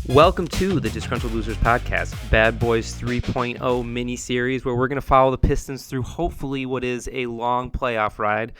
Welcome to the Disgruntled Losers podcast, Bad Boys 3.0 mini-series where we're going to follow the Pistons through hopefully what is a long playoff ride.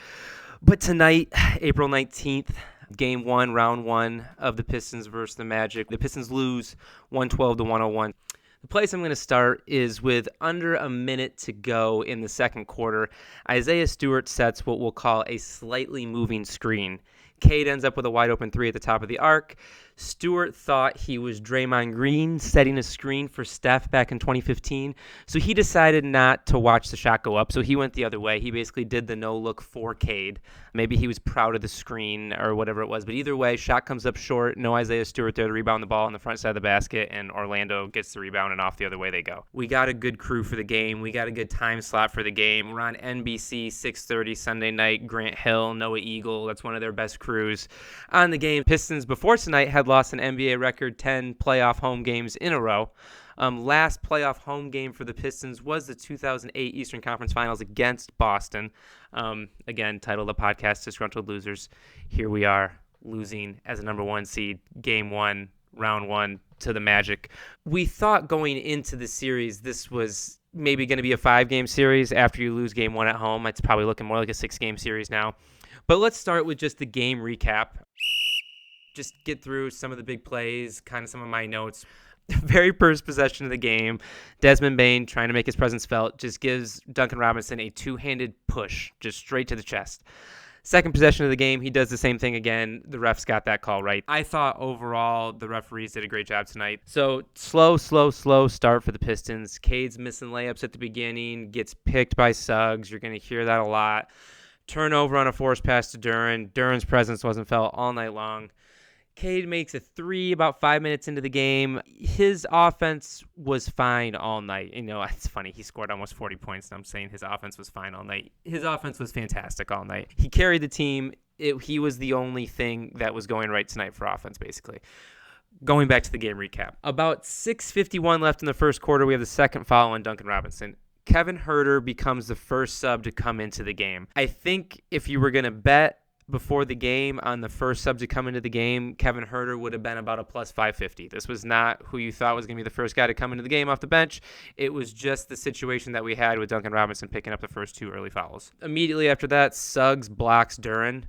But tonight, April 19th, Game 1, Round 1 of the Pistons versus the Magic. The Pistons lose 112-101. The place I'm going to start is with under a minute to go in the second quarter. Isaiah Stewart sets what we'll call a slightly moving screen. Cade ends up with a wide open three at the top of the arc. Stewart thought he was Draymond Green setting a screen for Steph back in 2015, so he decided not to watch the shot go up, so he went the other way. He basically did the no-look for Cade. Maybe he was proud of the screen or whatever it was, but either way, shot comes up short, no Isaiah Stewart there to rebound the ball on the front side of the basket, and Orlando gets the rebound, and off the other way they go. We got a good crew for the game. We got a good time slot for the game. We're on NBC, 6:30 Sunday night. Grant Hill, Noah Eagle, that's one of their best crews on the game. Pistons, before tonight, had lost an NBA record 10 playoff home games in a row. Last playoff home game for the Pistons was the 2008 Eastern Conference Finals against Boston. Again, title of the podcast, Disgruntled Losers. Here we are, losing as a number one seed, Game 1, Round 1 to the Magic. We thought going into the series this was maybe going to be a 5-game series after you lose Game 1 at home. It's probably looking more like a 6-game series now. But let's start with just the game recap. Just get through some of the big plays, kind of some of my notes. Very first possession of the game, Desmond Bane, trying to make his presence felt, just gives Duncan Robinson a two-handed push, just straight to the chest. Second possession of the game, he does the same thing again. The refs got that call right. I thought overall the referees did a great job tonight. So slow start for the Pistons. Cade's missing layups at the beginning, gets picked by Suggs. You're going to hear that a lot. Turnover on a forced pass to Duren. Duren's presence wasn't felt all night long. Cade makes a three about 5 minutes into the game. His offense was fine all night. You know, it's funny. He scored almost 40 points, and I'm saying his offense was fine all night. His offense was fantastic all night. He carried the team. He was the only thing that was going right tonight for offense, basically. Going back to the game recap. About 6:51 left in the first quarter, we have the second foul on Duncan Robinson. Kevin Huerter becomes the first sub to come into the game. I think if you were going to bet before the game on the first sub to come into the game, Kevin Huerter would have been about a plus 550. This was not who you thought was going to be the first guy to come into the game off the bench. It was just the situation that we had with Duncan Robinson picking up the first two early fouls. Immediately after that, Suggs blocks Duren,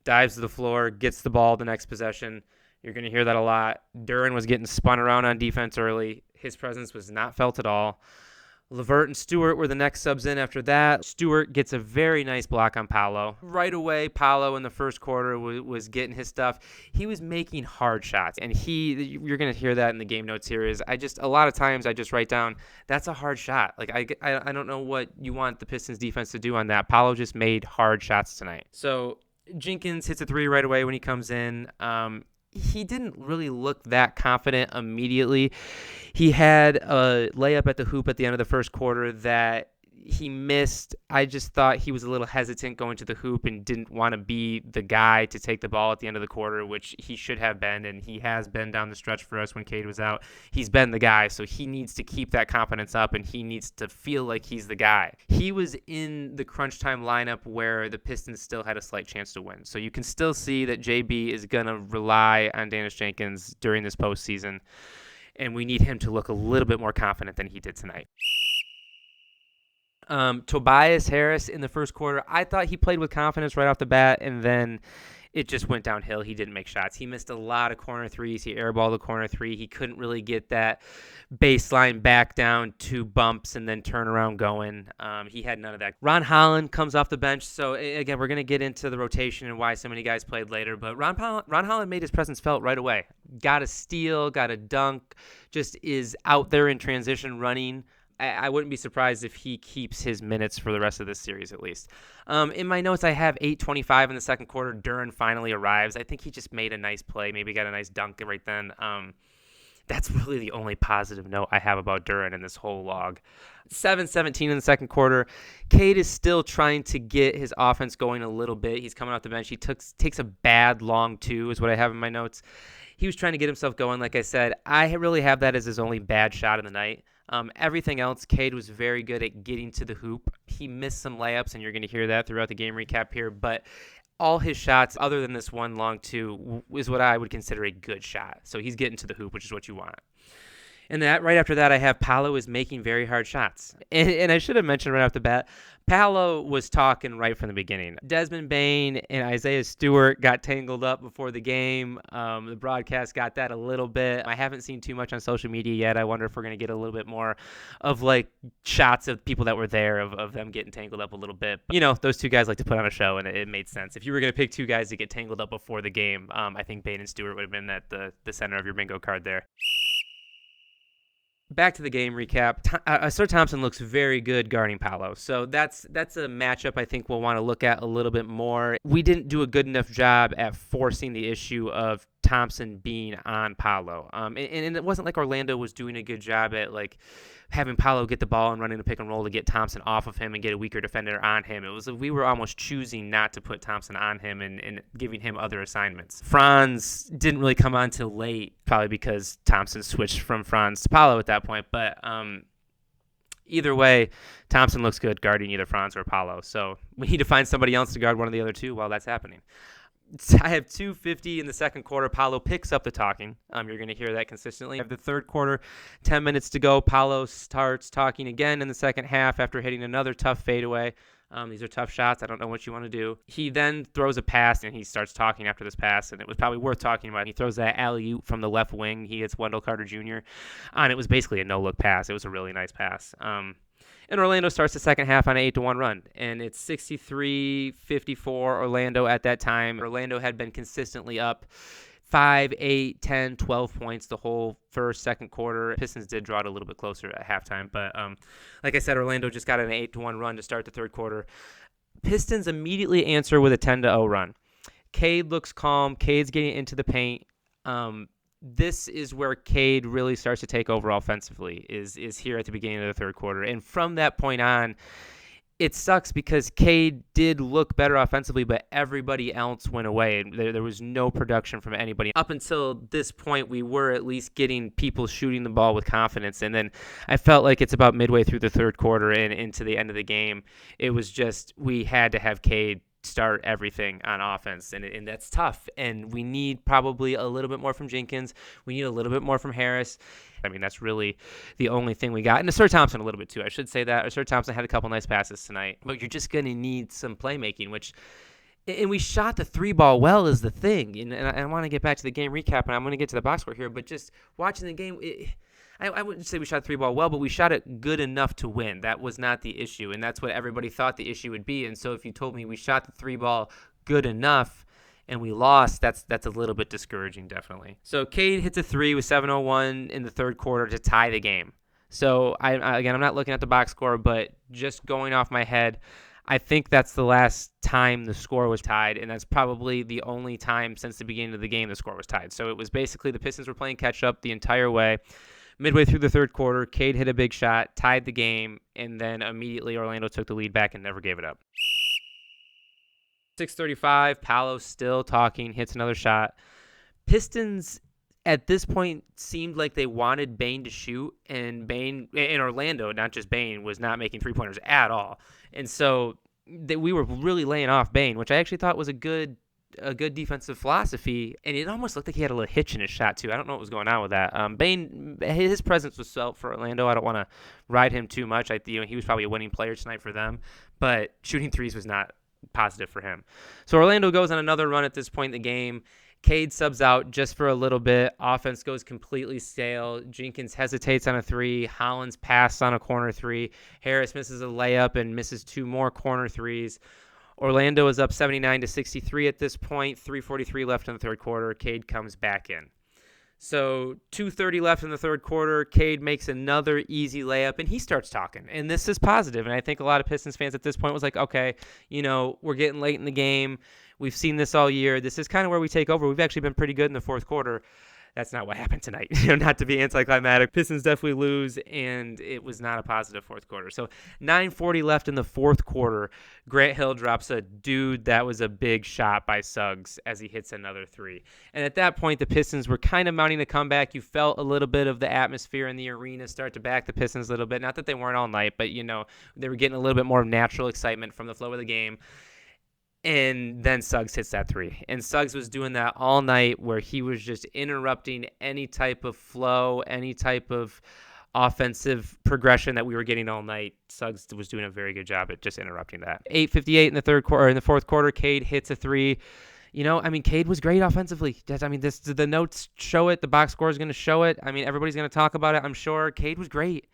dives to the floor, gets the ball the next possession. You're going to hear that a lot. Duren was getting spun around on defense early. His presence was not felt at all. LeVert and Stewart were the next subs in after that. Stewart gets a very nice block on Paolo. Right away, Paolo in the first quarter was getting his stuff. He was making hard shots, and you're going to hear that in the game notes here, a lot of times I just write down, that's a hard shot. Like, I don't know what you want the Pistons defense to do on that. Paolo just made hard shots tonight. So Jenkins hits a three right away when he comes in. He didn't really look that confident immediately. He had a layup at the hoop at the end of the first quarter that he missed. I just thought he was a little hesitant going to the hoop and didn't want to be the guy to take the ball at the end of the quarter, which he should have been, and he has been down the stretch for us when Cade was out. He's been the guy, so he needs to keep that confidence up, and he needs to feel like he's the guy. He was in the crunch time lineup where the Pistons still had a slight chance to win, so you can still see that JB is going to rely on Dennis Jenkins during this postseason, and we need him to look a little bit more confident than he did tonight. Tobias Harris in the first quarter, I thought he played with confidence right off the bat, and then it just went downhill. He didn't make shots. He missed a lot of corner threes. He airballed a corner three. He couldn't really get that baseline back down to bumps and then turn around going. He had none of that. Ron Holland comes off the bench. So, again, we're going to get into the rotation and why so many guys played later. But Ron Holland made his presence felt right away. Got a steal, got a dunk, just is out there in transition running. I wouldn't be surprised if he keeps his minutes for the rest of this series at least. In my notes, I have 8:25 in the second quarter. Duren finally arrives. I think he just made a nice play, maybe got a nice dunk right then. That's really the only positive note I have about Duren in this whole log. 7:17 in the second quarter. Cade is still trying to get his offense going a little bit. He's coming off the bench. He takes a bad long two is what I have in my notes. He was trying to get himself going, like I said. I really have that as his only bad shot of the night. Everything else, Cade was very good at getting to the hoop. He missed some layups, and you're going to hear that throughout the game recap here. But all his shots, other than this one long two, is what I would consider a good shot. So he's getting to the hoop, which is what you want. And that right after that, I have Paolo is making very hard shots. And I should have mentioned right off the bat, Paolo was talking right from the beginning. Desmond Bane and Isaiah Stewart got tangled up before the game. The broadcast got that a little bit. I haven't seen too much on social media yet. I wonder if we're going to get a little bit more of like shots of people that were there of them getting tangled up a little bit. But, you know, those two guys like to put on a show, and it made sense. If you were going to pick two guys to get tangled up before the game, I think Bane and Stewart would have been at the center of your bingo card there. Back to the game recap. Sir Thompson looks very good guarding Paolo. So that's a matchup I think we'll want to look at a little bit more. We didn't do a good enough job at forcing the issue of Thompson being on Paolo. And it wasn't like Orlando was doing a good job at like having Paolo get the ball and running the pick and roll to get Thompson off of him and get a weaker defender on him. It was we were almost choosing not to put Thompson on him and giving him other assignments. Franz didn't really come on till late, probably because Thompson switched from Franz to Paolo at that point. But either way, Thompson looks good guarding either Franz or Paolo. So we need to find somebody else to guard one of the other two while that's happening. I have 2:50 in the second quarter. Paolo picks up the talking. You're going to hear that consistently. I have the third quarter, 10 minutes to go. Paolo starts talking again in the second half after hitting another tough fadeaway. These are tough shots. I don't know what you want to do. He then throws a pass, and he starts talking after this pass, and it was probably worth talking about. He throws that alley-oop from the left wing. He hits Wendell Carter Jr. And it was basically a no-look pass. It was a really nice pass. And Orlando starts the second half on an 8-1 run. And it's 63-54 Orlando at that time. Orlando had been consistently up 5, 8, 10, 12 points the whole first, second quarter. Pistons did draw it a little bit closer at halftime. But like I said, Orlando just got an 8-1 run to start the third quarter. Pistons immediately answer with a 10-0 run. Cade looks calm. Cade's getting into the paint. This is where Cade really starts to take over offensively, is here at the beginning of the third quarter. And from that point on, it sucks because Cade did look better offensively, but everybody else went away. There was no production from anybody. Up until this point, we were at least getting people shooting the ball with confidence. And then I felt like it's about midway through the third quarter and into the end of the game, it was just we had to have Cade start everything on offense, and that's tough. And we need probably a little bit more from Jenkins. We need a little bit more from Harris. I mean, that's really the only thing we got. And Sir Thompson a little bit too. I should say that. Sir Thompson had a couple nice passes tonight, but you're just going to need some playmaking, and we shot the three ball well is the thing. And I want to get back to the game recap, and I'm going to get to the box score here, but just watching the game, I wouldn't say we shot the three ball well, but we shot it good enough to win. That was not the issue, and that's what everybody thought the issue would be. And so if you told me we shot the three ball good enough and we lost, that's a little bit discouraging, definitely. So Cade hits a three with 7:01 in the third quarter to tie the game. So I'm not looking at the box score, but just going off my head, I think that's the last time the score was tied, and that's probably the only time since the beginning of the game the score was tied. So it was basically the Pistons were playing catch-up the entire way. Midway through the third quarter, Cade hit a big shot, tied the game, and then immediately Orlando took the lead back and never gave it up. 6:35, Paolo still talking, hits another shot. Pistons at this point seemed like they wanted Bane to shoot, and Bane in Orlando, not just Bane, was not making three-pointers at all. And so we were really laying off Bane, which I actually thought was a good defensive philosophy, and it almost looked like he had a little hitch in his shot too. I don't know what was going on with that. Bane, his presence was felt for Orlando. I don't want to ride him too much. He was probably a winning player tonight for them, but shooting threes was not positive for him. So Orlando goes on another run at this point in the game. Cade subs out just for a little bit. Offense goes completely stale. Jenkins hesitates on a three. Hollins passes on a corner three. Harris misses a layup and misses two more corner threes. Orlando is up 79-63 at this point. 3:43 left in the third quarter. Cade comes back in. So 2:30 left in the third quarter. Cade makes another easy layup, and he starts talking. And this is positive. And I think a lot of Pistons fans at this point was like, okay, we're getting late in the game. We've seen this all year. This is kind of where we take over. We've actually been pretty good in the fourth quarter. That's not what happened tonight. Not to be anticlimactic. Pistons definitely lose, and it was not a positive fourth quarter. So 9:40 left in the fourth quarter. Grant Hill drops a dude that was a big shot by Suggs as he hits another three. And at that point, the Pistons were kind of mounting a comeback. You felt a little bit of the atmosphere in the arena start to back the Pistons a little bit. Not that they weren't all night, but, they were getting a little bit more natural excitement from the flow of the game. And then Suggs hits that three. And Suggs was doing that all night where he was just interrupting any type of flow, any type of offensive progression that we were getting all night. Suggs was doing a very good job at just interrupting that. 8:58 in the third quarter, in the fourth quarter, Cade hits a three. Cade was great offensively. The notes show it. The box score is going to show it. Everybody's going to talk about it, I'm sure. Cade was great.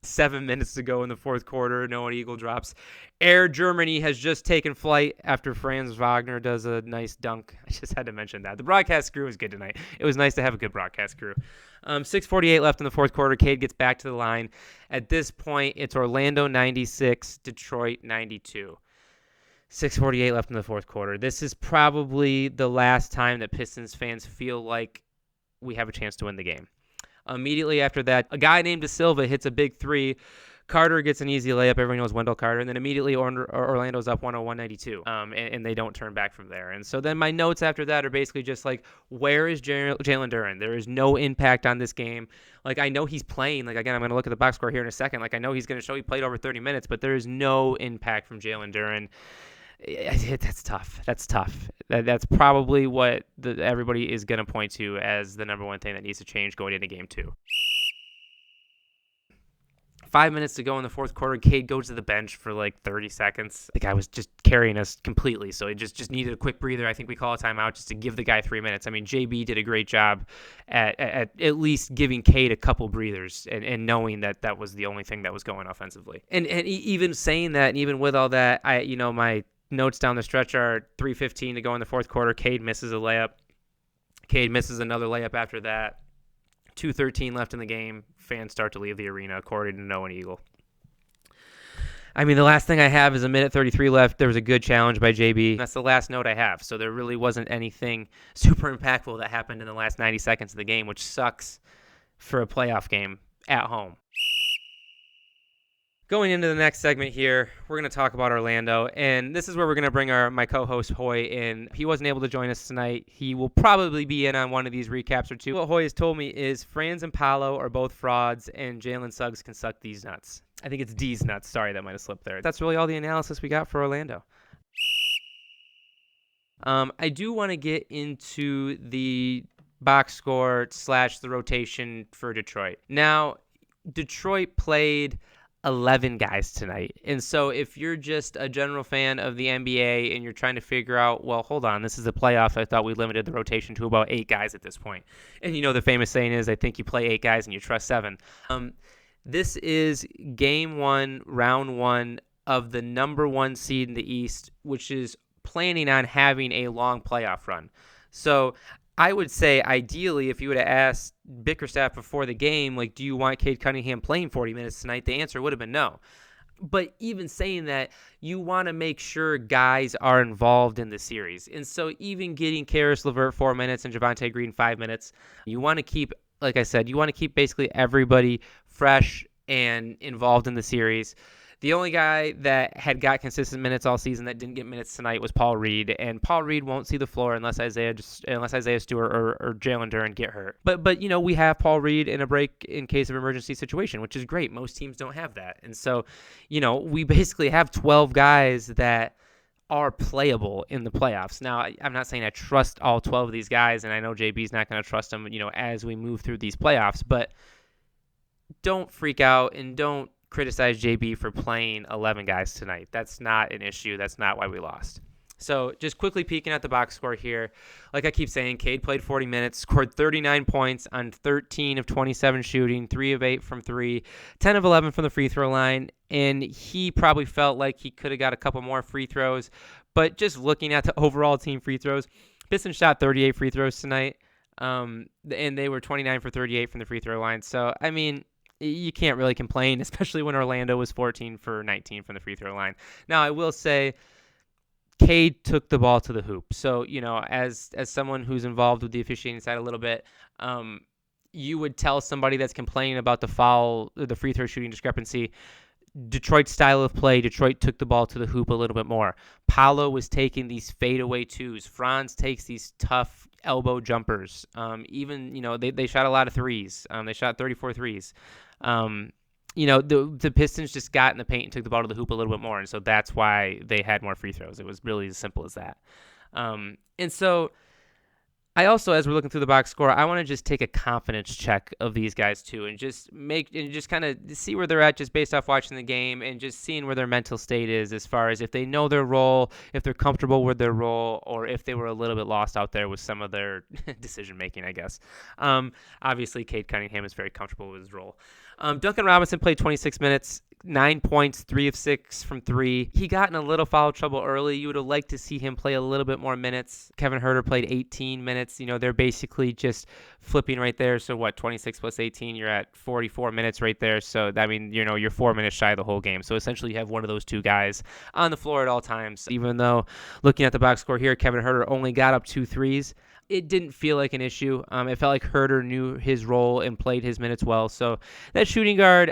7 minutes to go in the fourth quarter. No eagle drops. Air Germany has just taken flight after Franz Wagner does a nice dunk. I just had to mention that. The broadcast crew was good tonight. It was nice to have a good broadcast crew. 6:48 left in the fourth quarter. Cade gets back to the line. At this point, it's Orlando 96, Detroit 92. 6:48 left in the fourth quarter. This is probably the last time that Pistons fans feel like we have a chance to win the game. Immediately after that, a guy named De Silva hits a big three. Carter gets an easy layup. Everyone knows Wendell Carter. And then immediately Orlando's up 101-92. And they don't turn back from there. And so then my notes after that are basically just like, where is Jalen Duren? There is no impact on this game. Like, I know he's playing. Like, again, I'm going to look at the box score here in a second. Like, I know he's going to show he played over 30 minutes, but there is no impact from Jalen Duren. That's tough. That's probably what everybody is going to point to as the number one thing that needs to change going into game 2. 5 minutes to go in the fourth quarter. Cade goes to the bench for like 30 seconds. The guy was just carrying us completely, so he just needed a quick breather. I think we call a timeout just to give the guy 3 minutes. JB did a great job at least giving Cade a couple breathers and knowing that was the only thing that was going offensively. And even saying that, and even with all that, my notes down the stretch are 3:15 to go in the fourth quarter. Cade misses a layup. Cade misses another layup after that. 2:13 left in the game. Fans start to leave the arena, according to Noah Eagle. The last thing I have is a minute 33 left. There was a good challenge by JB. That's the last note I have. So there really wasn't anything super impactful that happened in the last 90 seconds of the game, which sucks for a playoff game at home. Going into the next segment here, we're going to talk about Orlando, and this is where we're going to bring my co-host Hoy in. He wasn't able to join us tonight. He will probably be in on one of these recaps or two. What Hoy has told me is Franz and Paolo are both frauds, and Jalen Suggs can suck these nuts. I think it's D's nuts. Sorry, that might have slipped there. That's really all the analysis we got for Orlando. I do want to get into the box score / the rotation for Detroit. Now, Detroit played 11 guys tonight. And so if you're just a general fan of the NBA and you're trying to figure out, well, hold on, this is the playoffs. I thought we limited the rotation to about 8 guys at this point. And the famous saying is, I think you play 8 guys and you trust 7. This is game 1, round 1 of the number 1 seed in the East, which is planning on having a long playoff run. So I would say, ideally, if you would have asked Bickerstaff before the game, like, do you want Cade Cunningham playing 40 minutes tonight? The answer would have been no. But even saying that, you want to make sure guys are involved in the series. And so even getting Karis LeVert 4 minutes and Javonte Green 5 minutes, you want to keep, like I said, you want to keep basically everybody fresh and involved in the series. The only guy that had got consistent minutes all season that didn't get minutes tonight was Paul Reed, and Paul Reed won't see the floor unless Isaiah Stewart or Jalen Duren get hurt. But we have Paul Reed in a break in case of emergency situation, which is great. Most teams don't have that, and so we basically have 12 guys that are playable in the playoffs. Now, I'm not saying I trust all 12 of these guys, and I know JB's not going to trust them, as we move through these playoffs. But don't freak out and don't criticize JB for playing 11 guys tonight. That's not an issue. That's not why we lost. So just quickly peeking at the box score here. Like I keep saying, Cade played 40 minutes, scored 39 points on 13 of 27 shooting, 3 of 8 from 3, 10 of 11 from the free throw line, and he probably felt like he could have got a couple more free throws. But just looking at the overall team free throws, Pistons shot 38 free throws tonight, and they were 29 for 38 from the free throw line. So, you can't really complain, especially when Orlando was 14 for 19 from the free throw line. Now, I will say Cade took the ball to the hoop. So, as someone who's involved with the officiating side a little bit, you would tell somebody that's complaining about the free throw shooting discrepancy, Detroit's style of play, Detroit took the ball to the hoop a little bit more. Paolo was taking these fadeaway twos. Franz takes these tough elbow jumpers. They shot a lot of threes. They shot 34 threes. The Pistons just got in the paint and took the ball to the hoop a little bit more, and so that's why they had more free throws. It was really as simple as that. And so I also, as we're looking through the box score, I want to just take a confidence check of these guys too, and just kind of see where they're at just based off watching the game and just seeing where their mental state is as far as if they know their role, if they're comfortable with their role, or if they were a little bit lost out there with some of their decision making, I guess. Obviously, Cade Cunningham is very comfortable with his role. Duncan Robinson played 26 minutes, 9 points, 3 of 6 from 3. He got in a little foul trouble early. You would have liked to see him play a little bit more minutes. Kevin Huerter played 18 minutes. They're basically just flipping right there. So 26 plus 18, you're at 44 minutes right there. So that means, you're 4 minutes shy of the whole game. So essentially you have one of those two guys on the floor at all times. Even though looking at the box score here, Kevin Huerter only got up 2 threes. It didn't feel like an issue. It felt like Huerter knew his role and played his minutes well. So that shooting guard,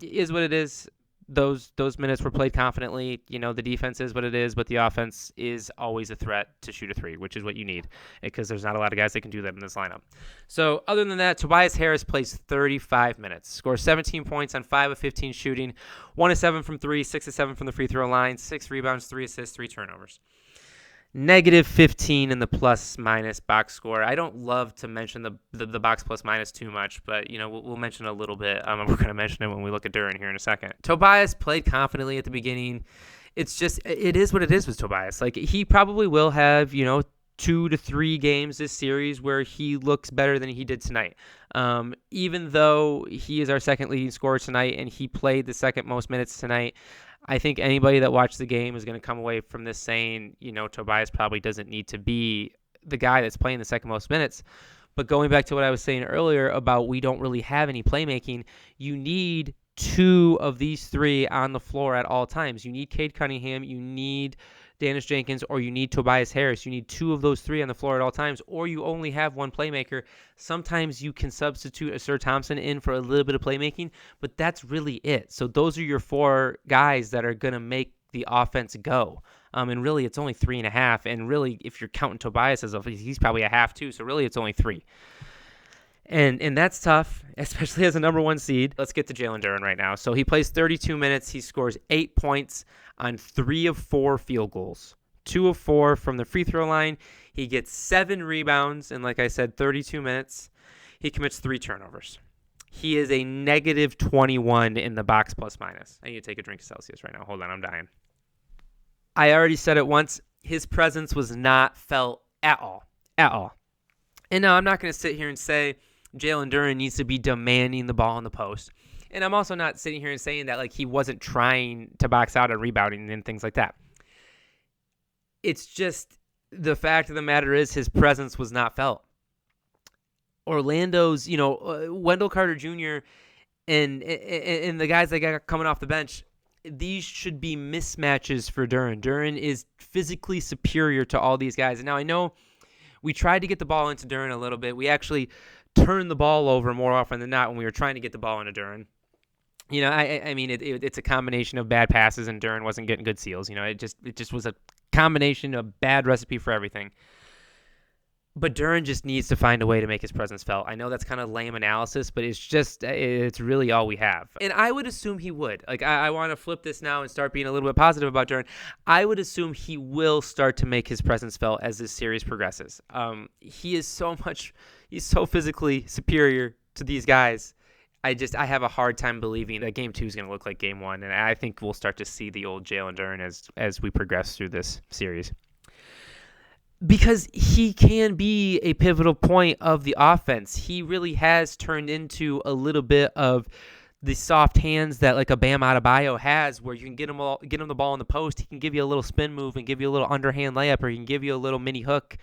is what it is. Those minutes were played confidently. The defense is what it is, but the offense is always a threat to shoot a three, which is what you need because there's not a lot of guys that can do that in this lineup. So other than that, Tobias Harris plays 35 minutes, scores 17 points on 5 of 15 shooting, 1 of 7 from 3, 6 of 7 from the free throw line, 6 rebounds, 3 assists, 3 turnovers. Negative 15 in the plus-minus box score. I don't love to mention the box plus-minus too much, but, we'll mention it a little bit. We're going to mention it when we look at Duren here in a second. Tobias played confidently at the beginning. It is what it is with Tobias. Like, he probably will have, 2 to 3 games this series where he looks better than he did tonight. Even though he is our second leading scorer tonight and he played the second most minutes tonight, I think anybody that watched the game is going to come away from this saying, Tobias probably doesn't need to be the guy that's playing the second most minutes. But going back to what I was saying earlier about we don't really have any playmaking, you need 2 of these 3 on the floor at all times. You need Cade Cunningham, you need Dennis Jenkins, or you need Tobias Harris. You need 2 of those 3 on the floor at all times, or you only have one playmaker. Sometimes you can substitute a Sir Thompson in for a little bit of playmaking, but that's really it. So those are your 4 guys that are going to make the offense go. And really, it's only 3.5. And really, if you're counting Tobias as he's probably a half too. So really, it's only 3. And that's tough, especially as a number 1 seed. Let's get to Jalen Duren right now. So he plays 32 minutes. He scores 8 points on 3 of 4 field goals, 2 of 4 from the free throw line. He gets 7 rebounds, and like I said, 32 minutes. He commits 3 turnovers. He is a negative 21 in the box plus minus. I need to take a drink of Celsius right now. Hold on, I'm dying. I already said it once. His presence was not felt at all. At all. And now I'm not going to sit here and say Jalen Duren needs to be demanding the ball in the post. And I'm also not sitting here and saying that like he wasn't trying to box out and rebounding and things like that. It's just the fact of the matter is his presence was not felt. Orlando's, Wendell Carter Jr. and the guys that got coming off the bench, these should be mismatches for Duren. Duren is physically superior to all these guys. And now I know we tried to get the ball into Duren a little bit. We actually turned the ball over more often than not when we were trying to get the ball into Duren. I mean, it's a combination of bad passes and Duren wasn't getting good seals. It just was a combination of bad recipe for everything. But Duren just needs to find a way to make his presence felt. I know that's kind of lame analysis, but it's really all we have. And I would assume he would. Like, I want to flip this now and start being a little bit positive about Duren. I would assume he will start to make his presence felt as this series progresses. He's so physically superior to these guys. I have a hard time believing that Game 2 is going to look like Game 1, and I think we'll start to see the old Jalen Duren as we progress through this series. Because he can be a pivotal point of the offense. He really has turned into a little bit of the soft hands that like a Bam Adebayo has, where you can get him the ball in the post. He can give you a little spin move and give you a little underhand layup, or he can give you a little mini hook.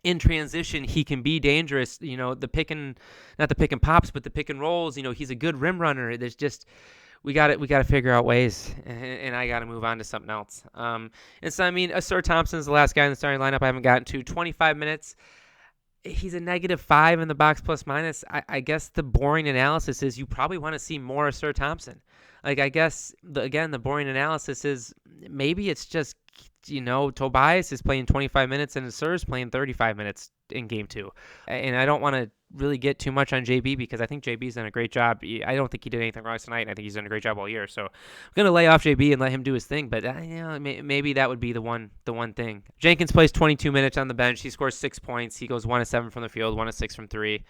In transition, he can be dangerous. Not the pick and pops, but the pick and rolls. He's a good rim runner. There's just we got to figure out ways, and I got to move on to something else. And so, I mean, Asur Thompson's the last guy in the starting lineup I haven't gotten to. 25 minutes. He's a -5 in the box plus minus. I guess the boring analysis is you probably want to see more Asur Thompson. Like, I guess, the boring analysis is maybe it's just, Tobias is playing 25 minutes and Asur is playing 35 minutes in game 2. And I don't want to really get too much on JB because I think JB's done a great job. I don't think he did anything wrong tonight, and I think he's done a great job all year. So I'm going to lay off JB and let him do his thing, but maybe that would be the one thing. Jenkins plays 22 minutes on the bench. He scores 6 points. He goes 1 of 7 from the field, 1 of 6 from 3.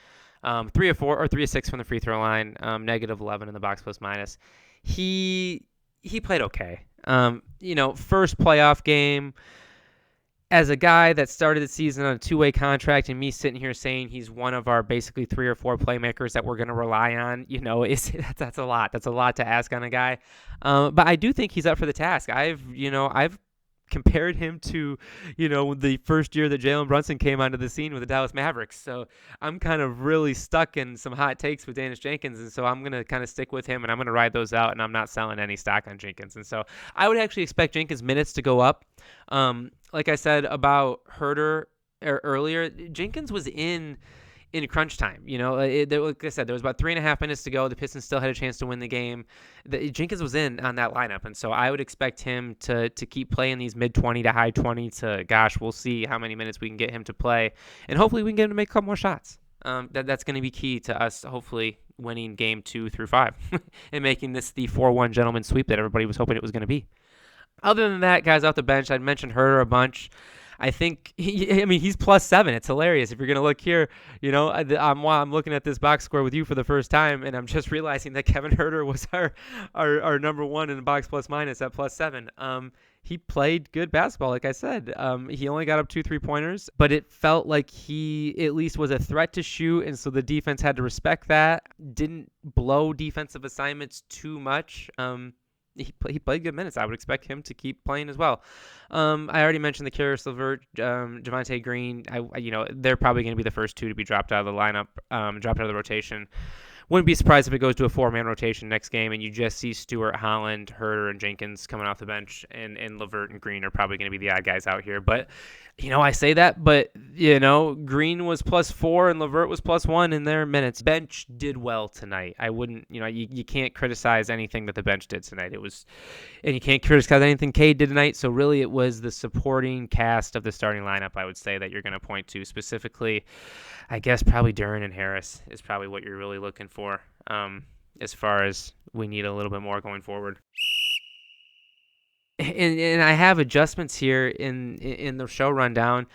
3 of 4 or 3 of 6 from the free throw line, -11 in the box plus minus. He played okay. First playoff game as a guy that started the season on a 2-way contract, and me sitting here saying he's one of our basically 3 or 4 playmakers that we're going to rely on, that's a lot. That's a lot to ask on a guy. But I do think he's up for the task. I've compared him to, the first year that Jalen Brunson came onto the scene with the Dallas Mavericks. So I'm kind of really stuck in some hot takes with Dennis Jenkins. And so I'm going to kind of stick with him and I'm going to ride those out, and I'm not selling any stock on Jenkins. And so I would actually expect Jenkins' minutes to go up. Like I said about Herter earlier, Jenkins was in crunch time. Like I said, there was about 3.5 minutes to go. The Pistons still had a chance to win the game. Jenkins was in on that lineup, and so I would expect him to keep playing these mid-20 to high-20 to, gosh, we'll see how many minutes we can get him to play, and hopefully we can get him to make a couple more shots. That's going to be key to us hopefully winning game 2 through 5 and making this the 4-1 gentleman sweep that everybody was hoping it was going to be. Other than that, guys off the bench, I'd mentioned Herter a bunch. I think he's +7. It's hilarious. If you're going to look here, I'm looking at this box score with you for the first time, and I'm just realizing that Kevin Herter was our number 1 in the box plus minus at +7. He played good basketball, like I said. He only got up 2 3-pointers, but it felt like he at least was a threat to shoot, and so the defense had to respect that. Didn't blow defensive assignments too much. He played good minutes. I would expect him to keep playing as well. I already mentioned the Karis LeVert, Javonte Green. They're probably going to be the first 2 to be dropped out of the lineup, dropped out of the rotation. Wouldn't be surprised if it goes to a 4-man rotation next game, and you just see Stewart, Holland, Herter, and Jenkins coming off the bench, and LeVert and Green are probably going to be the odd guys out here. But, I say that, but, Green was +4 and LeVert was +1 in their minutes. Bench did well tonight. I wouldn't, you can't criticize anything that the bench did tonight. And you can't criticize anything Cade did tonight, so really it was the supporting cast of the starting lineup, I would say, that you're going to point to. Specifically, I guess probably Duren and Harris is probably what you're really looking for, as far as we need a little bit more going forward. And I have adjustments here in the show rundown,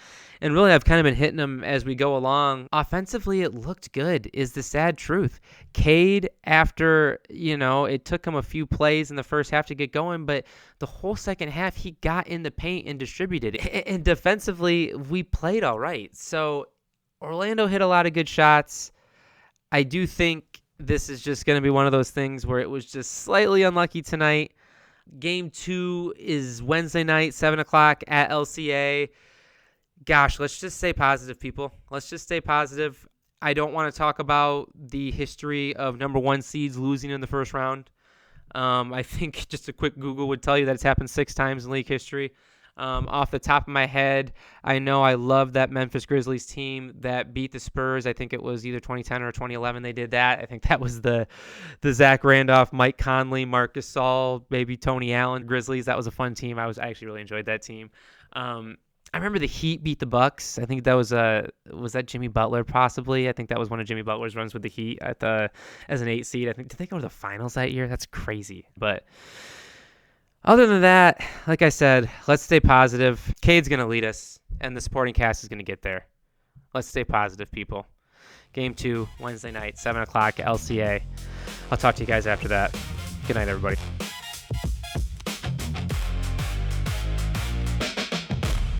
and really I've kind of been hitting them as we go along. Offensively, it looked good, is the sad truth. Cade, after, it took him a few plays in the first half to get going, but the whole second half he got in the paint and distributed. And defensively, we played all right. So Orlando hit a lot of good shots. I do think this is just going to be one of those things where it was just slightly unlucky tonight. Game 2 is Wednesday night, 7 o'clock at LCA. Gosh, let's just stay positive, people. Let's just stay positive. I don't want to talk about the history of number 1 seeds losing in the first round. I think just a quick Google would tell you that it's happened 6 times in league history. Off the top of my head, I know I love that Memphis Grizzlies team that beat the Spurs. I think it was either 2010 or 2011 they did that. I think that was the Zach Randolph, Mike Conley, Marc Gasol, maybe Tony Allen Grizzlies. That was a fun team. I actually really enjoyed that team. I remember the Heat beat the Bucks. I think that was that Jimmy Butler possibly? I think that was one of Jimmy Butler's runs with the Heat as an 8 seed. Did they go to the finals that year? That's crazy. But other than that, like I said, let's stay positive. Cade's going to lead us, and the supporting cast is going to get there. Let's stay positive, people. Game 2, Wednesday night, 7 o'clock, LCA. I'll talk to you guys after that. Good night, everybody.